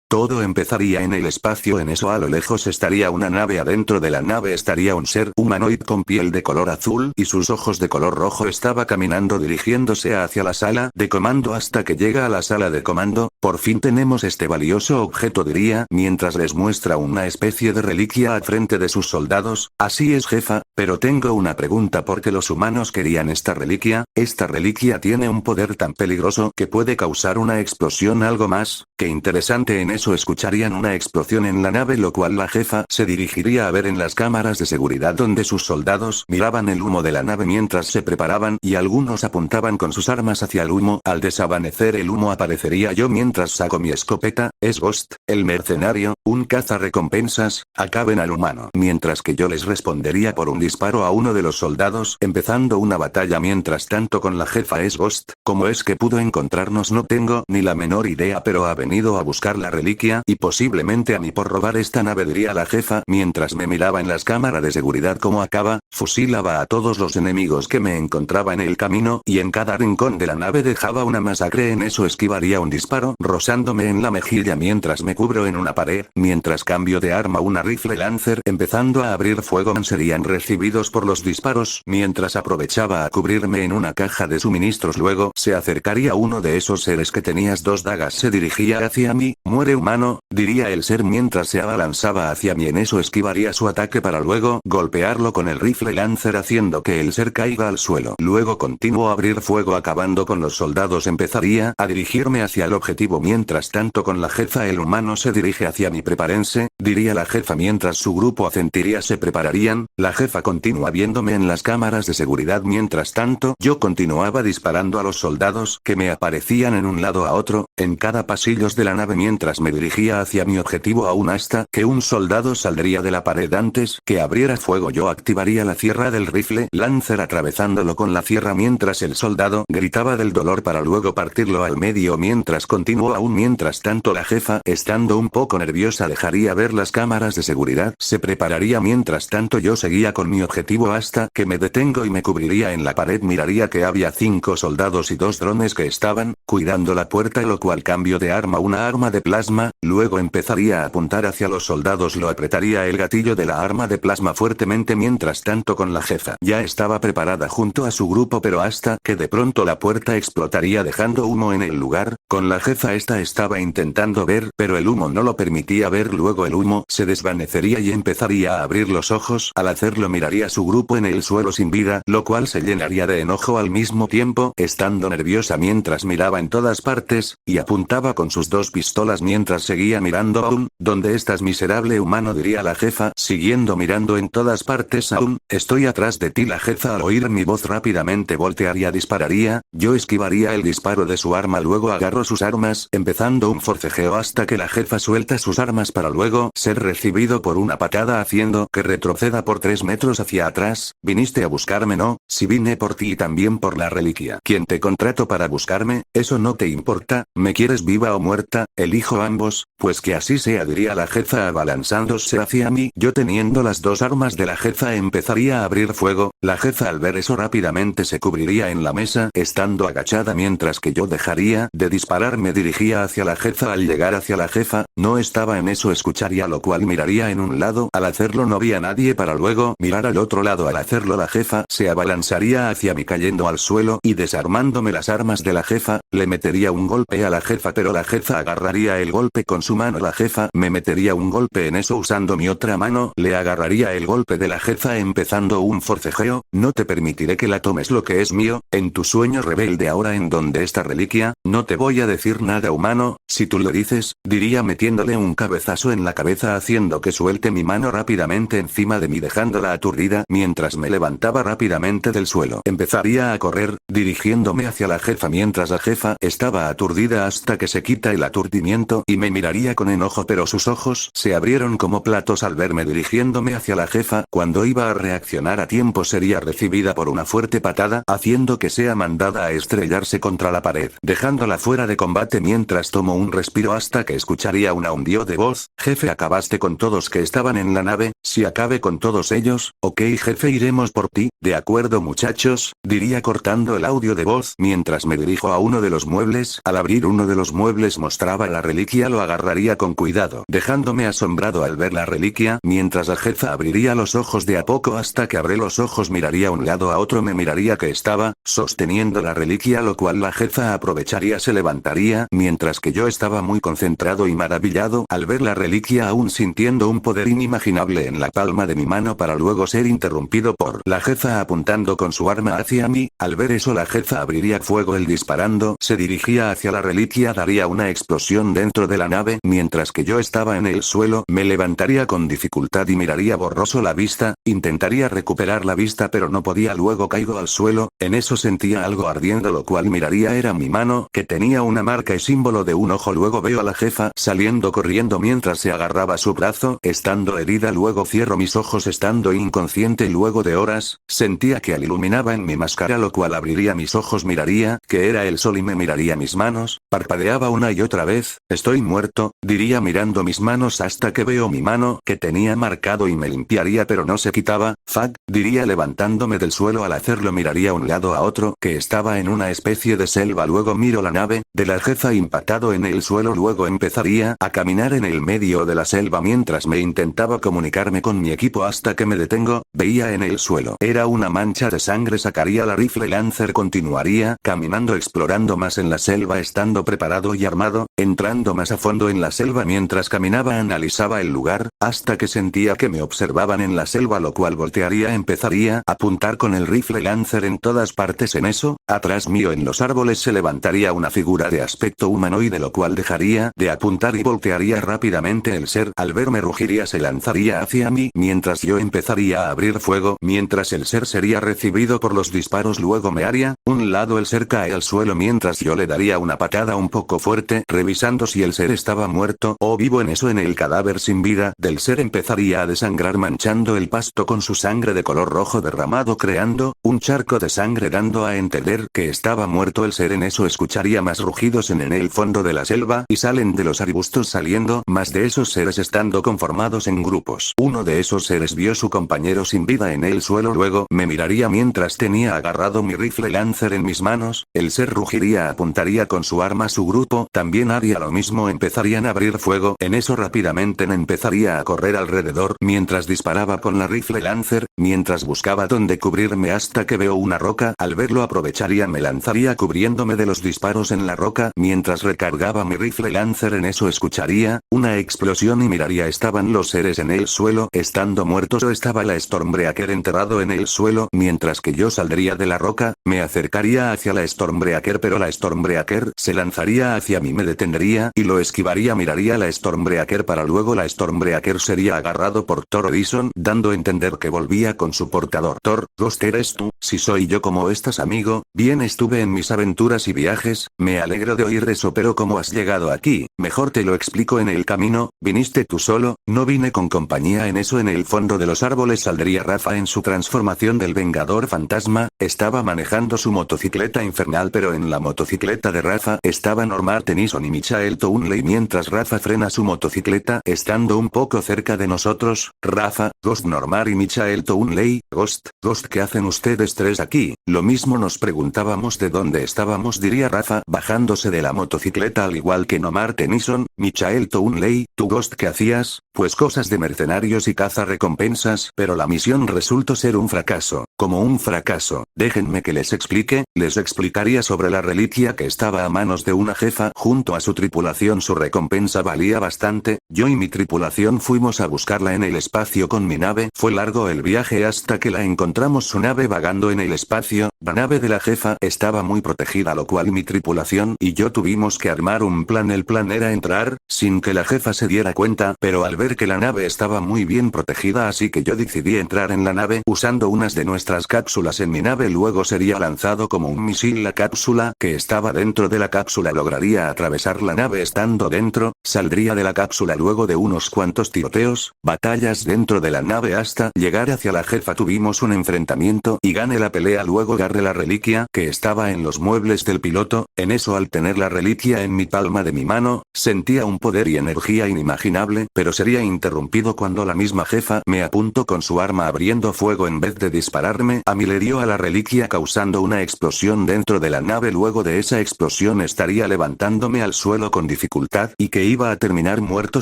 Todo empezaría en el espacio. En eso a lo lejos estaría una nave. Adentro de la nave estaría un ser humanoide con piel de color azul y sus ojos de color rojo. Estaba caminando dirigiéndose hacia la sala de comando. Hasta que llega a la sala de comando, por fin tenemos este valioso objeto, diría, mientras les muestra una especie de reliquia al frente de sus soldados. Así es, jefa, pero tengo una pregunta. ¿Por qué los humanos querían esta reliquia? Esta reliquia tiene un poder tan peligroso que puede causar una explosión. Algo más, qué interesante. En eso escucharían una explosión en la nave, lo cual la jefa se dirigiría a ver en las cámaras de seguridad donde sus soldados miraban el humo de la nave mientras se preparaban y algunos apuntaban con sus armas hacia el humo. Al desvanecer el humo aparecería yo mientras saco mi escopeta. Es Ghost, el mercenario, un cazarrecompensas. Acaben al humano. Mientras que yo les respondería por un disparo a uno de los soldados, empezando una batalla. Mientras tanto con la jefa. Es Ghost, ¿cómo es que pudo encontrarnos? No tengo ni la menor idea, pero ha venido a buscar la reliquia y posiblemente a mí por robar esta nave, diría la jefa mientras me miraba en las cámaras de seguridad. Cómo acaba, fusilaba a todos los enemigos que me encontraba en el camino y en cada rincón de la nave dejaba una masacre. En eso esquivaría un disparo rozándome en la mejilla mientras me cubro en una pared. Mientras cambio de arma, una rifle Lancer, empezando a abrir fuego. Serían recibidos por los disparos mientras aprovechaba a cubrirme en una caja de suministros. Luego se acercaría uno de esos seres que tenías dos dagas. Se dirigía hacia mí. Muere humano, diría el ser mientras se abalanzaba hacia mí. En eso esquivaría su ataque para luego golpearlo con el rifle Lancer haciendo que el ser caiga al suelo. Luego continuó a abrir fuego acabando con los soldados. Empezaría a dirigirme hacia el objetivo. Mientras tanto con la jefa, el humano se dirige hacia mí. Prepárense, diría la jefa mientras su grupo asentiría. Se prepararían. La jefa continúa viéndome en las cámaras de seguridad. Mientras tanto yo continuaba disparando a los soldados que me aparecían en un lado a otro, en cada pasillos de la nave mientras me dirigía hacia mi objetivo aún hasta que un soldado saldría de la pared. Antes que abriera fuego yo activaría la sierra del rifle Lancer atravesándolo con la sierra mientras el soldado gritaba del dolor para luego partirlo al medio. Mientras continuó aún. Mientras tanto la jefa, estando un poco nerviosa, dejaría ver las cámaras de seguridad. Se prepararía. Mientras tanto yo seguía con mi objetivo hasta que me detengo y me cubriría en la pared. Miraría que había 5 soldados y 2 drones que estaban cuidando la puerta, lo cual cambio de arma, una arma de plasma. Luego empezaría a apuntar hacia los soldados. Lo apretaría el gatillo de la arma de plasma fuertemente. Mientras tanto con la jefa ya estaba preparada junto a su grupo, pero hasta que de pronto la puerta explotaría dejando humo en el lugar. Con la jefa esta estaba intentando ver, pero el humo no lo permitía ver. Luego el humo se desvanecería y empezaría a abrir los ojos. Al hacerlo miraría a su grupo en el suelo sin vida, lo cual se llenaría de enojo al mismo tiempo, estando nerviosa mientras miraba en todas partes, y apuntaba con sus 2 pistolas mientras seguía mirando aún. ¿Dónde estás, miserable humano?, diría la jefa, siguiendo mirando en todas partes. Aún estoy atrás de ti. La jefa al oír mi voz rápidamente voltearía, dispararía. Yo esquivaría el disparo de su arma. Luego agarro sus armas, empezando un forcejeo hasta que la jefa suelta sus armas para luego ser recibido por una patada haciendo que retroceda por 3 metros hacia atrás. ¿Viniste a buscarme? No, si vine por ti y también por la reliquia. ¿Quién te contrató para buscarme? Eso no te importa. ¿Me quieres viva o muerta? Elijo ambos. Pues que así sea, diría la jefa abalanzándose hacia mí. Yo teniendo las 2 armas de la jefa empezaría a abrir fuego. La jefa al ver eso rápidamente se cubriría en la mesa, estando agachada mientras que yo dejaría de disparar. Me dirigía hacia la jefa. Al llegar hacia la jefa, no estaba en eso escucharía, lo cual miraría en un lado. Al hacerlo no había nadie para luego mirar al otro lado. Al hacerlo la jefa se abalanzaría hacia mí cayendo al suelo y desarmándome las armas de la jefa. Le metería un golpe a la jefa, pero la jefa agarraría el golpe con su mano. La jefa me metería un golpe en eso usando mi otra mano. Le agarraría el golpe de la jefa empezando un forcejeo. No te permitiré que la tomes lo que es mío. En tu sueño rebelde ahora en donde esta reliquia, no te voy a decir nada humano, si tú lo dices, diría metiéndole un cabezazo en la cabeza haciendo que suelte mi mano rápidamente encima de mí dejándola aturdida mientras me levantaba rápidamente del suelo. Empezaría a correr, dirigiéndome hacia la jefa mientras la jefa estaba aturdida hasta que se quita el aturdimiento y me miraría con enojo, pero sus ojos se abrieron como platos al verme dirigiéndome hacia la jefa. Cuando iba a reaccionar a tiempo sería recibida por una fuerte patada haciendo que sea mandada a estrellarse contra la pared, dejándola fuera de combate. Mientras tomo un respiro hasta que escucharía un aullido de voz: jefe, acabaste con todos que estaban en la nave. Si acabe con todos ellos, ok jefe iremos por ti, de acuerdo muchachos, diría cortando el audio de voz mientras me dirijo a uno de los muebles. Al abrir uno de los muebles mostraba la reliquia, lo agarraría con cuidado, dejándome asombrado al ver la reliquia, mientras la jefa abriría los ojos de a poco. Hasta que abre los ojos miraría a un lado a otro, me miraría que estaba sosteniendo la reliquia, lo cual la jefa aprovecharía, se levantaría, mientras que yo estaba muy concentrado y maravillado al ver la reliquia, aún sintiendo un poder inimaginable en la palma de mi mano, para luego ser interrumpido por la jefa apuntando con su arma hacia mí. Al ver eso la jefa abriría fuego, él disparando, se dirigía hacia la reliquia, daría una explosión dentro de la nave, mientras que yo estaba en el suelo, me levantaría con dificultad y miraría borroso la vista, intentaría recuperar la vista pero no podía, luego caigo al suelo, en eso sentía algo ardiendo, lo cual miraría era mi mano, que tenía una marca y símbolo de un ojo, luego veo a la jefa saliendo corriendo mientras se agarraba su brazo, estando herida, luego cierro mis ojos estando inconsciente y luego de horas, sentía que iluminaba en mi máscara, lo cual abriría mis ojos, miraría que era el sol y me miraría mis manos, parpadeaba una y otra vez, estoy muerto, diría mirando mis manos hasta que veo mi mano que tenía marcado y me limpiaría pero no se quitaba, fuck, diría levantándome del suelo. Al hacerlo miraría un lado a otro que estaba en una especie de selva, luego miro la nave de la jefa impactado en el suelo, luego empezaría a caminar en el medio de la selva mientras me intentaba comunicarme con mi equipo hasta que me detengo, veía en el suelo era una mancha de sangre, sacaría la rifle Lancer, continuaría caminando explorando más en la selva estando preparado y armado, entrando más a fondo en la selva mientras caminaba analizaba el lugar, hasta que sentía que me observaban en la selva, lo cual voltearía, empezaría a apuntar con el rifle Lancer en todas partes. En eso, atrás mío en los árboles se levantaría una figura de aspecto humanoide, lo cual dejaría de apuntar y voltearía rápidamente. El ser al verme rugiría, se lanzaría hacia mí mientras yo empezaría a abrir fuego, mientras el ser sería recibido por los disparos, luego me haría un lado, el ser cae al suelo mientras yo le daría una patada un poco fuerte revisando si el ser estaba muerto o vivo. En eso en el cadáver sin vida del ser empezaría a desangrar manchando el pasto con su sangre de color rojo derramado, creando un charco de sangre dando a entender que estaba muerto el ser. En eso escucharía más rugidos en el fondo de la selva y salen de los arbustos saliendo más de esos seres estando conformados en grupos. Uno de esos seres vio su compañero sin vida en el suelo, luego me miraría mientras tenía agarrado mi rifle Lancer en mis manos, el ser rugiría, apuntaría con su arma, su grupo también haría lo mismo, empezarían a abrir fuego. En eso rápidamente empezaría a correr alrededor mientras disparaba con la rifle Lancer, mientras buscaba donde cubrirme hasta que veo una roca, al verlo aprovecharía, me lanzaría cubriéndome de los disparos en la roca mientras recargaba mi rifle Lancer. En eso escucharía una explosión y miraría, estaban los seres en el suelo estando muertos o estaba la Stormbreaker enterrado en el suelo, mientras que yo saldría de la roca, me acercaría hacia la Stormbreaker pero la Stormbreaker se lanzaría hacia mí, me detendría y lo esquivaría, miraría la Stormbreaker para luego la Stormbreaker sería agarrado por Thor Odinson dando a entender que volvía con su portador. Thor, Ghost, ¿eres tú? Si soy yo, ¿cómo estás amigo? Bien, estuve en mis aventuras y viajes, me alegro de oír eso, pero ¿cómo has llegado aquí? Mejor te lo explico, en el camino, ¿viniste tú solo? No vine con compañía. En eso en el fondo de los árboles saldría Rafa en su transformación del Vengador Fantasma, estaba manejando su motocicleta infernal pero en la motocicleta de Rafa estaba Norman Tennyson y Michael Townley mientras Rafa frena su motocicleta estando un poco cerca de nosotros. Rafa, Ghost, Norman y Michael Townley. Ghost, ¿qué hacen ustedes tres aquí? Lo mismo nos preguntábamos de dónde estábamos, diría Rafa bajándose de la motocicleta, al igual que Norman Tennyson. Michael Townley, ¿tú Ghost qué hacías? Pues cosas de mercenarios y caza recompensas, pero la misión resultó ser un fracaso. Como un fracaso, déjenme que les explique, les explicaría sobre la reliquia que estaba a manos de una jefa junto a su tripulación. Su recompensa valía bastante, yo y mi tripulación fuimos a buscarla en el espacio con mi nave, fue largo el viaje hasta que la encontramos, su nave vagando en el espacio, la nave de la jefa estaba muy protegida, lo cual mi tripulación y yo tuvimos que armar un plan. El plan era entrar, sin que la jefa se diera cuenta, pero al ver que la nave estaba muy bien protegida, así que yo decidí entrar en la nave usando unas de nuestras cápsulas en mi nave, luego sería lanzado como un misil la cápsula que estaba dentro de la cápsula, lograría atravesar la nave estando dentro, saldría de la cápsula luego de unos cuantos tiroteos, batallas dentro de la nave hasta llegar hacia la jefa. Tuvimos un enfrentamiento y gané la pelea, luego agarré la reliquia que estaba en los muebles del piloto. En eso, al tener la reliquia en mi palma de mi mano, sentía un poder y energía inimaginable, pero sería interrumpido cuando la misma jefa me apuntó con su arma abriendo fuego. En vez de dispararme a mí, le dio a la reliquia causando una explosión dentro de la nave. Luego de esa explosión estaría levantándome al suelo con dificultad y que iba a terminar muerto.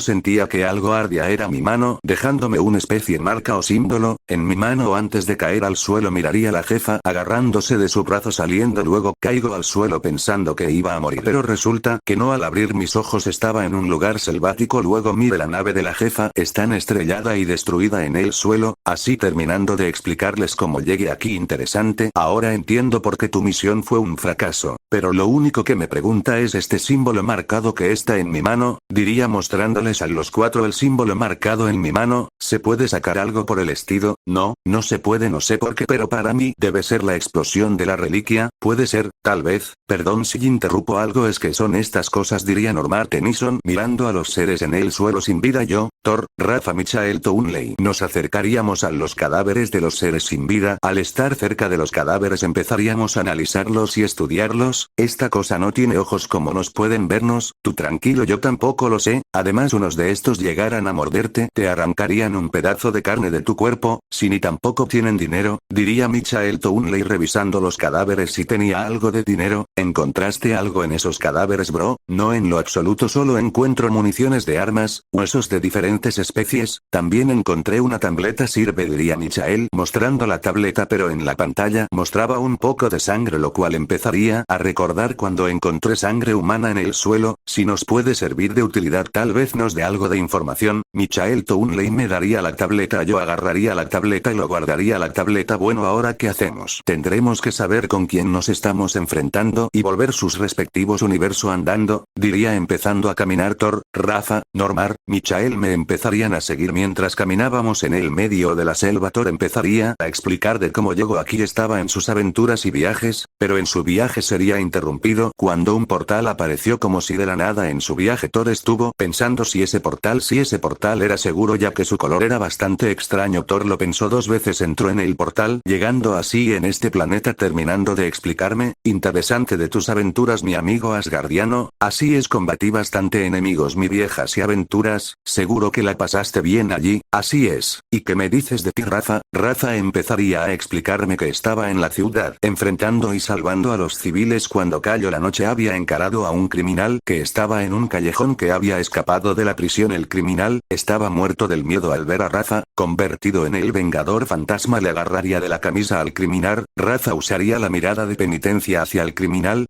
Sentía que algo ardía, era mi mano, dejándome una especie de marca o símbolo en mi mano. Antes de caer al suelo miraría a la jefa agarrándose de su brazo saliendo, luego caigo al suelo pensando que iba a morir, pero resulta que no. Al abrir mis ojos estaba en un lugar selvático. Luego mire, la nave de la jefa está estrellada y destruida en el suelo. Así, terminando de explicarles cómo llegué aquí. Interesante, ahora entiendo por qué tu misión fue un fracaso, pero lo único que me pregunta es este símbolo marcado que está en mi mano, diría mostrándoles a los cuatro el símbolo marcado en mi mano. ¿Se puede sacar algo por el estilo? No, no se puede, no sé por qué, pero para mí debe ser la explosión de la reliquia. Puede ser, tal vez. Perdón si interrumpo algo, es que son estas cosas, diría Norman Tennyson mirando a los seres en el suelo sin vida. Yo, Thor, Rafa, Michael Townley nos acercaríamos a los cadáveres de los seres sin vida. Al estar cerca de los cadáveres empezaríamos a analizarlos y estudiarlos. Esta cosa no tiene ojos, como nos pueden vernos. Tú tranquilo, yo tampoco lo sé. Además, unos de estos llegaran a morderte, te arrancarían un pedazo de carne de tu cuerpo. Si ni tampoco tienen dinero, diría Michael Townley revisando los cadáveres. Si tenía algo de dinero. ¿Encontraste algo en esos cadáveres, bro? No, en lo absoluto, solo encuentro municiones de armas, huesos de diferentes especies. También encontré una tableta, sirve, diría Michael mostrando la tableta, pero en la pantalla mostraba un poco de sangre, lo cual empezaría a recordar cuando encontré sangre humana en el suelo. Si nos puede servir de utilidad, tal vez nos dé algo de información. Michael Townley me daría la tableta, yo agarraría la tableta y lo guardaría. La tableta. Bueno, ¿ahora qué hacemos? Tendremos que saber con quién nos estamos enfrentando y volver sus respectivos universo andando, diría empezando a caminar. Thor, Rafa, Norman, Michael me empezarían a seguir mientras caminábamos en el medio de la selva. Thor empezaría a explicar de cómo llegó aquí. Estaba en sus aventuras y viajes, pero en su viaje sería interrumpido cuando un portal apareció como si de la nada en su viaje. Thor estuvo pensando si ese portal era seguro, ya que su color era bastante extraño. Thor lo pensó dos veces, entró en el portal, llegando así en este planeta. Terminando de explicarme, interesante de tus aventuras, mi amigo asgardiano. Así es, combatí bastante enemigos, mi viejas y aventuras. Seguro que la pasaste bien allí. Así es. ¿Y qué me dices de ti, Rafa? Rafa empezaría a explicarme que estaba en la ciudad, enfrentando y salvando a los civiles cuando cayó la noche. Había encarado a un criminal que estaba en un callejón, que había escapado de la prisión. El criminal estaba muerto del miedo al ver a Rafa, convertido en el Vengador Fantasma. Le agarraría de la camisa al criminal. Rafa usaría la mirada de penitencia hacia el criminal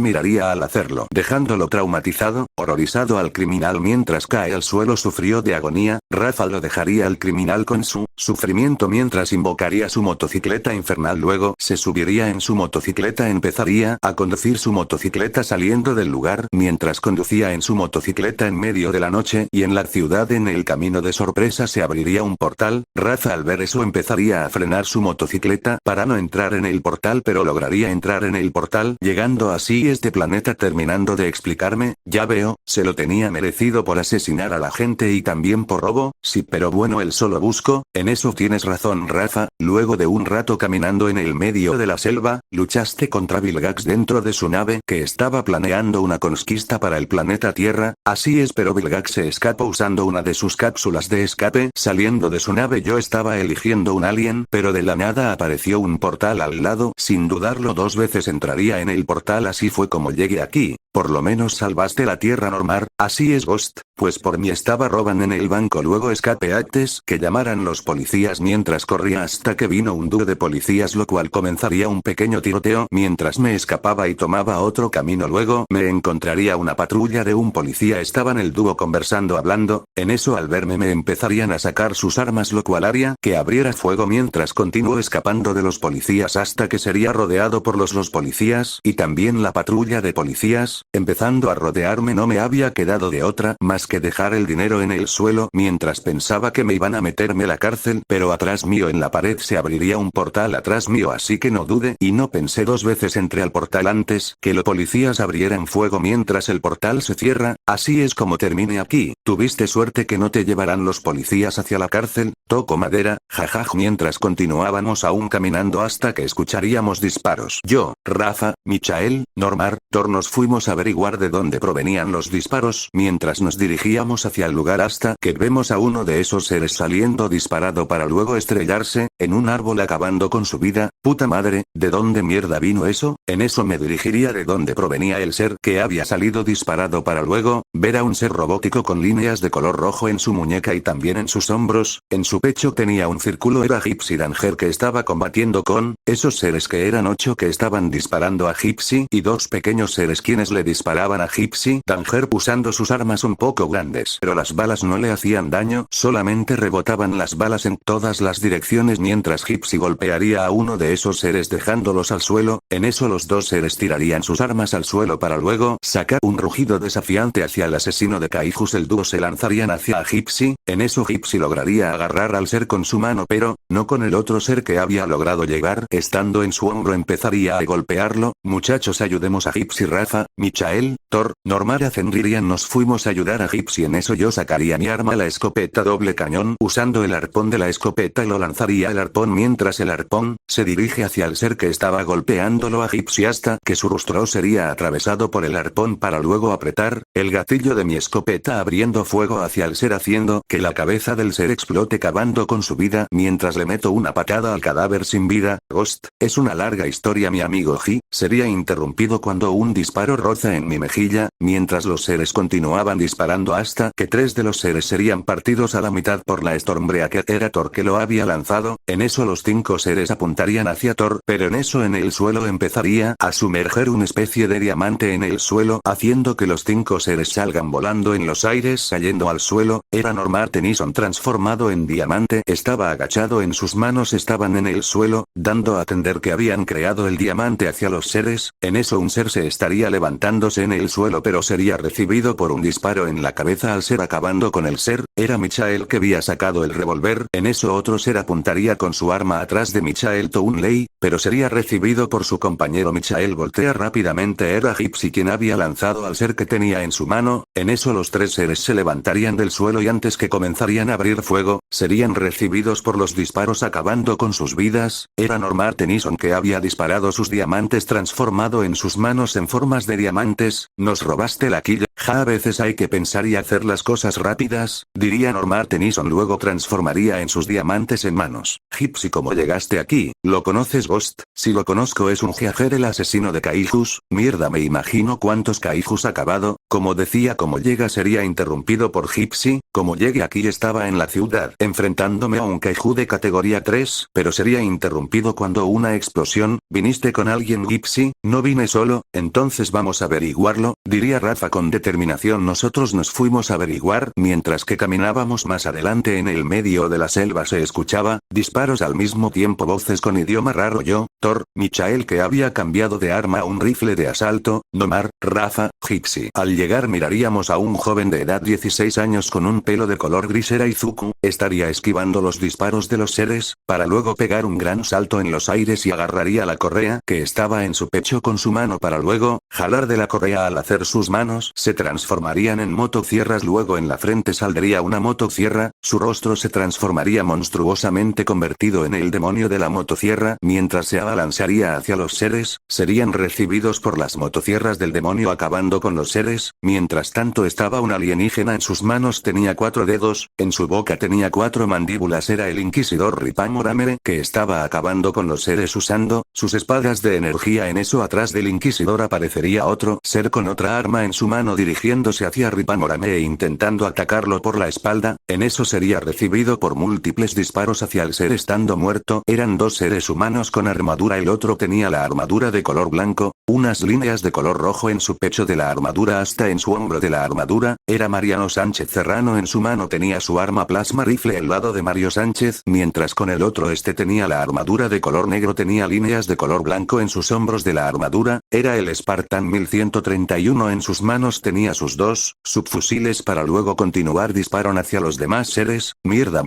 miraría al hacerlo, dejándolo traumatizado, horrorizado al criminal mientras cae al suelo. Sufrió de agonía. Rafa lo dejaría al criminal con su sufrimiento mientras invocaría su motocicleta infernal. Luego se subiría en su motocicleta, empezaría a conducir su motocicleta saliendo del lugar. Mientras conducía en su motocicleta en medio de la noche y en la ciudad, en el camino de sorpresa se abriría un portal. Rafa al ver eso empezaría a frenar su motocicleta para no entrar en el portal, pero lograría entrar en el portal, llegando así a este planeta. Terminando de explicarme, ya veo, se lo tenía merecido por asesinar a la gente y también por robo. Sí, pero bueno, él solo busco. En eso tienes razón, Rafa. Luego de un rato caminando en el medio de la selva, luchaste contra Vilgax dentro de su nave, que estaba planeando una conquista para el planeta Tierra. Así es, pero Vilgax se escapó usando una de sus cápsulas de escape. Saliendo de su nave yo estaba eligiendo un alien, pero de la nada apareció un portal al lado. Sin dudarlo dos veces entraría en el portal. Así fue como llegué aquí. Por lo menos salvaste la Tierra, Norman. Así es, Ghost, pues por mí estaba roban en el banco. Luego escapé antes que llamaran los policías mientras corría hasta que vino un dúo de policías, lo cual comenzaría un pequeño tiroteo mientras me escapaba y tomaba otro camino. Luego me encontraría una patrulla de un policía. Estaban el dúo conversando, hablando. En eso al verme me empezarían a sacar sus armas, lo cual haría que abriera fuego mientras continuó escapando de los policías hasta que sería rodeado por los policías y también la patrulla de policías. empezando a rodearme. No me había quedado de otra más que dejar el dinero en el suelo mientras pensaba que me iban a meterme a la cárcel, pero atrás mío en la pared se abriría un portal atrás mío, así que no dudé y no pensé dos veces, entré al portal antes que los policías abrieran fuego mientras el portal se cierra. Así es como terminé aquí. Tuviste suerte que no te llevarán los policías hacia la cárcel. Toco madera, jajaj. Mientras continuábamos aún caminando hasta que escucharíamos disparos. Yo, Rafa, Michael, Normar, Thor nos fuimos a averiguar de dónde provenían los disparos mientras nos dirigíamos hacia el lugar hasta que vemos a uno de esos seres saliendo disparado para luego estrellarse en un árbol acabando con su vida. Puta madre, ¿de dónde mierda vino eso? En eso me dirigiría de dónde provenía el ser que había salido disparado para luego ver a un ser robótico con líneas de color rojo en su muñeca y también en sus hombros. En su pecho tenía un círculo. Era Gypsy Danger que estaba combatiendo con esos seres que eran 8 que estaban disparando a Gypsy y 2 pequeños seres quienes le disparaban a Gypsy Danger usando sus armas un poco grandes, pero las balas no le hacían daño, solamente rebotaban las balas en todas las direcciones mientras Gypsy golpearía a uno de esos seres dejándolos al suelo. En eso los 2 seres tirarían sus armas al suelo para luego sacar un rugido desafiante hacia el asesino de Kaijus. El dúo se lanzarían hacia Gypsy. En eso Gypsy lograría agarrar al ser con su mano, pero no con el otro ser que había logrado llegar. Estando en su hombro empezaría a golpearlo. Muchachos, ayudemos a Gypsy. Rafa, Michael, Thor, Normar y Fenririan nos fuimos a ayudar a Gypsy. En eso yo sacaría mi arma, la escopeta doble cañón, usando el arpón de la escopeta y lo lanzaría el arpón mientras el arpón se dirige hacia el ser que estaba golpeándolo a Gypsy hasta que su rostro sería atravesado por el arpón para luego apretar el gatillo de mi escopeta abriendo fuego hacia el ser haciendo que la cabeza del ser explote acabando con su vida mientras le meto una patada al cadáver sin vida. Ghost, es una larga historia. Mi amigo G sería interrumpido cuando un disparo roza en mi mejilla, mientras los seres continuaban disparando hasta que 3 de los seres serían partidos a la mitad por la Stormbreaker. Era Thor que lo había lanzado. En eso los 5 seres apuntarían hacia Thor, pero en eso en el suelo empezaría a sumerger una especie de diamante en el suelo, haciendo que los 5 seres salgan volando en los aires cayendo al suelo. Era Normar Tennyson transformado en diamante, estaba agachado, en sus manos estaban en el suelo, dando a entender que habían creado el diamante hacia los seres. En eso un ser se estaría levantándose en el suelo, pero sería recibido por un disparo en la cabeza al ser acabando con el ser. Era Michael que había sacado el revólver. En eso otro ser apuntaría con su arma atrás de Michael Townley, pero sería recibido por su compañero. Michael voltea rápidamente. Era Gypsy quien había lanzado al ser que tenía en su mano. En eso los 3 seres se levantarían del suelo y antes que comenzarían a abrir fuego, serían recibidos por los disparos acabando con sus vidas. Era Normar Tennyson que había disparado sus diamantes transformado en sus manos en formas de diamantes. Nos robaste la quilla. Ja, a veces hay que pensar y hacer las cosas rápidas, diría Normar Tennyson. Luego transformaría en sus diamantes en manos. Gypsy, ¿cómo llegaste aquí? ¿Lo conoces, Ghost? Si lo conozco, es un Jaeger, el asesino de Kaijus. Mierda, me imagino cuántos Kaijus ha acabado. Como decía, ¿cómo llega? Sería interrumpido por Gypsy. Como llegué aquí estaba en la ciudad enfrentándome a un Kaiju de categoría 3, pero sería interrumpido cuando una explosión. ¿Viniste con alguien, Gypsy? No vine solo. Entonces vamos a averiguarlo, diría Rafa con determinación. Nosotros nos fuimos a averiguar. Mientras que caminábamos más adelante en el medio de la selva se escuchaba disparos al mismo tiempo, voces con idioma raro. Yo, Thor, Michael que había cambiado de arma a un rifle de asalto, Normar, Rafa, Gypsy. Al llegar miraríamos a un joven de edad 16 años con un pelo de color gris. Era Izuku. Estaría esquivando los disparos de los seres, para luego pegar un gran salto en los aires y agarraría la correa que estaba en su pecho con su mano para luego jalar de la correa. Al hacer sus manos se transformarían en motosierras, luego en la frente saldría una motosierra, su rostro se transformaría monstruosamente convertido en el demonio de la motosierra. Mientras se abalanzaría hacia los seres, serían recibidos por las motosierras del demonio acabando con los seres. Mientras tanto estaba un alienígena, en sus manos tenía 4 dedos, en su boca tenía 4 mandíbulas. Era el inquisidor Ripamoramere que estaba acabando con los seres usando sus espadas de energía. En eso atrás del inquisidor aparecería otro ser con otra arma en su mano dirigiéndose hacia Ripamoramere e intentando atacarlo por la espalda. En eso sería recibido por múltiples disparos hacia el el ser estando muerto. Eran dos seres humanos con armadura, el otro tenía la armadura de color blanco, unas líneas de color rojo en su pecho de la armadura hasta en su hombro de la armadura. Era Mariano Sánchez Serrano, en su mano tenía su arma plasma rifle al lado de Mario Sánchez, mientras con el otro tenía la armadura de color negro, tenía líneas de color blanco en sus hombros de la armadura. Era el Spartan 1131, en sus manos tenía sus dos subfusiles para luego continuar disparo hacia los demás seres. Mierda,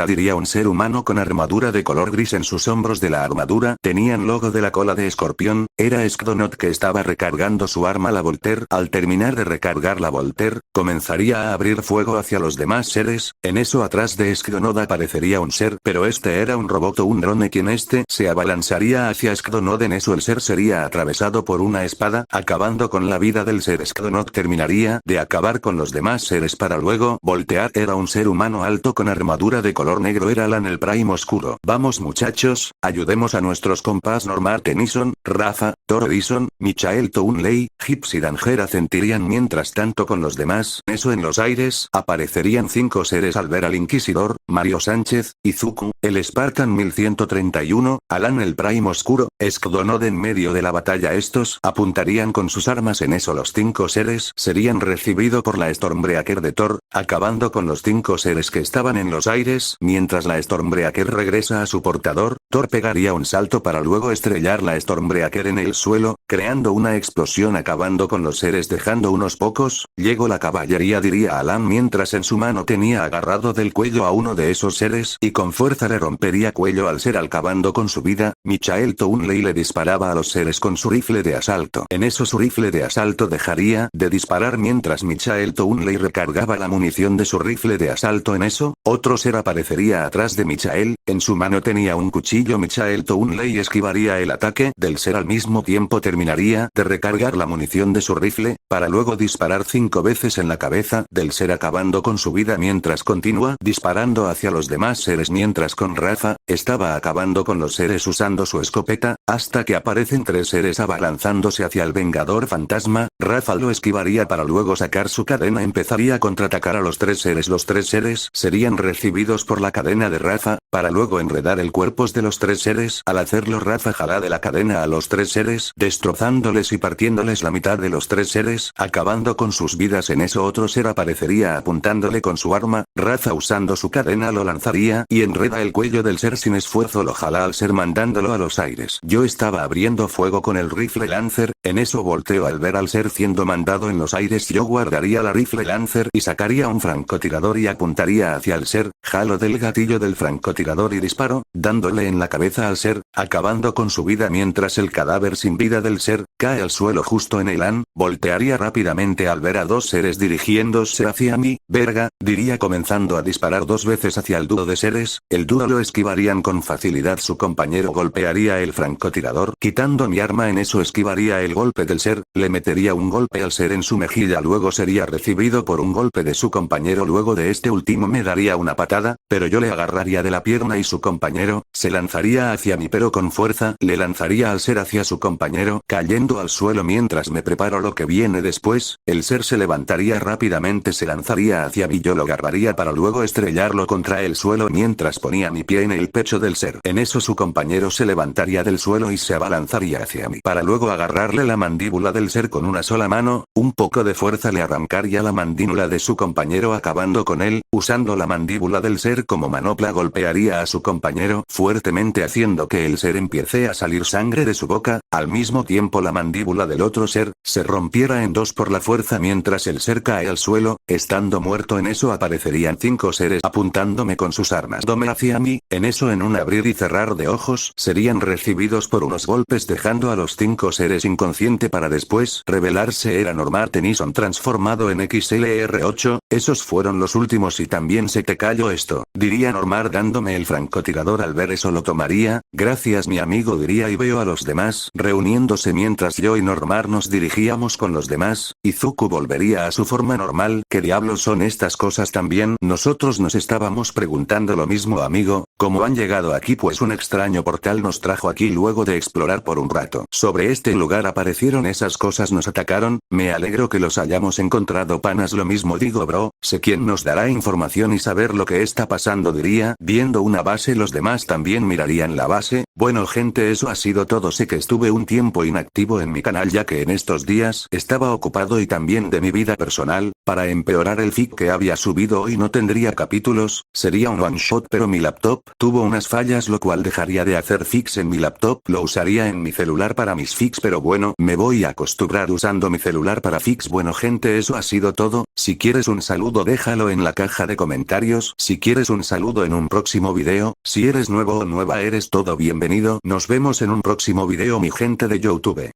diría un ser humano con armadura de color gris en sus hombros de la armadura. Tenían logo de la cola de escorpión. Era Skdonot, que estaba recargando su arma, la Volter. Al terminar de recargar la Volter, comenzaría a abrir fuego hacia los demás seres. En eso atrás de Skdonot aparecería un ser, pero era un robot o un drone quien se abalanzaría hacia Skdonot. En eso el ser sería atravesado por una espada, acabando con la vida del ser. Skdonot terminaría de acabar con los demás seres para luego voltear. Era un ser humano alto con armadura de color negro, era Alan el Prime oscuro. Vamos muchachos, ayudemos a nuestros compas Norman Tennyson, Rafa, Thor Edison, Michael Townley, Gypsy Danger Centurion. Mientras tanto con los demás, eso en los aires, aparecerían 5 seres al ver al Inquisidor, Mario Sánchez, Izuku, el Spartan 1131, Alan el Prime oscuro, Skdonot en medio de la batalla. Estos apuntarían con sus armas. En eso los 5 seres serían recibidos por la Stormbreaker de Thor, acabando con los 5 seres que estaban en los aires. Mientras la Stormbreaker regresa a su portador, Thor pegaría un salto para luego estrellar la Stormbreaker en el suelo, creando una explosión acabando con los seres dejando unos pocos. Llegó la caballería, diría Alan, mientras en su mano tenía agarrado del cuello a uno de esos seres y con fuerza le rompería cuello al ser, acabando con su vida. Michael Townley le disparaba a los seres con su rifle de asalto. En eso su rifle de asalto dejaría de disparar mientras Michael Townley recargaba la munición de su rifle de asalto. En eso, otro ser aparecería atrás de Michael, en su mano tenía un cuchillo. Michael Townley esquivaría el ataque del ser, al mismo tiempo terminaría de recargar la munición de su rifle, para luego disparar 5 veces en la cabeza del ser acabando con su vida mientras continúa disparando hacia los demás seres. Mientras con Rafa, estaba acabando con los seres usando su escopeta, hasta que aparecen 3 seres abalanzándose hacia el Vengador Fantasma. Rafa lo esquivaría para luego sacar su cadena, empezaría a contraatacar a los 3 seres. Los 3 seres serían recibidos por la cadena de Rafa, para luego enredar el cuerpo de los 3 seres. Al hacerlo, Rafa jala de la cadena a los 3 seres, destrozándoles y partiéndoles la mitad de los 3 seres, acabando con sus vidas. En eso otro ser aparecería apuntándole con su arma. Rafa, usando su cadena, lo lanzaría y enreda el cuello del ser. Sin esfuerzo lo jala al ser mandándolo a los aires. Yo estaba abriendo fuego con el rifle Lancer. En eso volteo al ver al ser siendo mandado en los aires. Yo guardaría la rifle Lancer y sacaría un francotirador y apuntaría hacia el ser, jalo del gatillo del francotirador y disparo, dándole en la cabeza al ser, acabando con su vida mientras el cadáver sin vida del ser cae al suelo justo en el Alan. Voltearía rápidamente al ver a 2 seres dirigiéndose hacia mí. Verga, diría, comenzando a disparar 2 veces hacia el dúo de seres. El dúo lo esquivarían con facilidad. Su compañero golpearía el francotirador quitando mi arma. En eso esquivaría el golpe del ser, le metería un golpe al ser en su mejilla, luego sería recibido por un golpe de su compañero. Luego de este último me daría una patada, pero yo le agarraría de la pierna y su compañero se lanzaría hacia mí, pero con fuerza le lanzaría al ser hacia su compañero, cayendo al suelo. Mientras me preparo lo que viene después, el ser se levantaría rápidamente, se lanzaría hacia mí, yo lo agarraría para luego estrellarlo contra el suelo mientras ponía mi pie en el pecho del ser. En eso su compañero se levantaría del suelo y se abalanzaría hacia mí para luego agarrarle la mandíbula del ser con una sola mano. Un poco de fuerza le arrancaría la mandíbula de su compañero acabando con él. Usando la mandíbula del ser como manopla golpearía a su compañero fuertemente haciendo que el ser empiece a salir sangre de su boca. Al mismo tiempo la mandíbula del otro ser se rompiera en 2 por la fuerza mientras el ser cae al suelo, estando muerto. En eso aparecerían 5 seres apuntándome con sus armas dome hacia mí. En eso, en un abrir y cerrar de ojos, serían recibidos por unos golpes dejando a los 5 seres inconsciente para después revelarse era Norman Tennyson transformado en XLR8. Esos fueron los últimos y también se te cayó esto, diría Norman dándome el francotirador. Al ver eso lo tomaría, gracias mi amigo diría y veo a los demás reuniéndose mientras yo y Normar nos dirigíamos con los demás, y Zuko volvería a su forma normal. ¿Qué diablos son estas cosas también? Nosotros nos estábamos preguntando lo mismo amigo, ¿cómo han llegado aquí? Pues un extraño portal nos trajo aquí luego de explorar por un rato. Sobre este lugar aparecieron esas cosas, nos atacaron, me alegro que los hayamos encontrado panas, lo mismo digo bro, sé quién nos dará información y saber lo que está pasando diría, viendo una base los demás también mirarían la base. Bueno gente, eso ha sido todo. Sé que estuve un tiempo inactivo en mi canal ya que en estos días estaba ocupado y también de mi vida personal, para empeorar el fic que había subido hoy no tendría capítulos, sería un one shot pero mi laptop tuvo unas fallas lo cual dejaría de hacer fics en mi laptop, lo usaría en mi celular para mis fics pero bueno, me voy a acostumbrar usando mi celular para fics. Bueno gente, eso ha sido todo. Si quieres un saludo déjalo en la caja de comentarios, si quieres un saludo en un próximo video, si eres nuevo o nueva eres todo bienvenido, nos vemos en un próximo video mi gente de YouTube.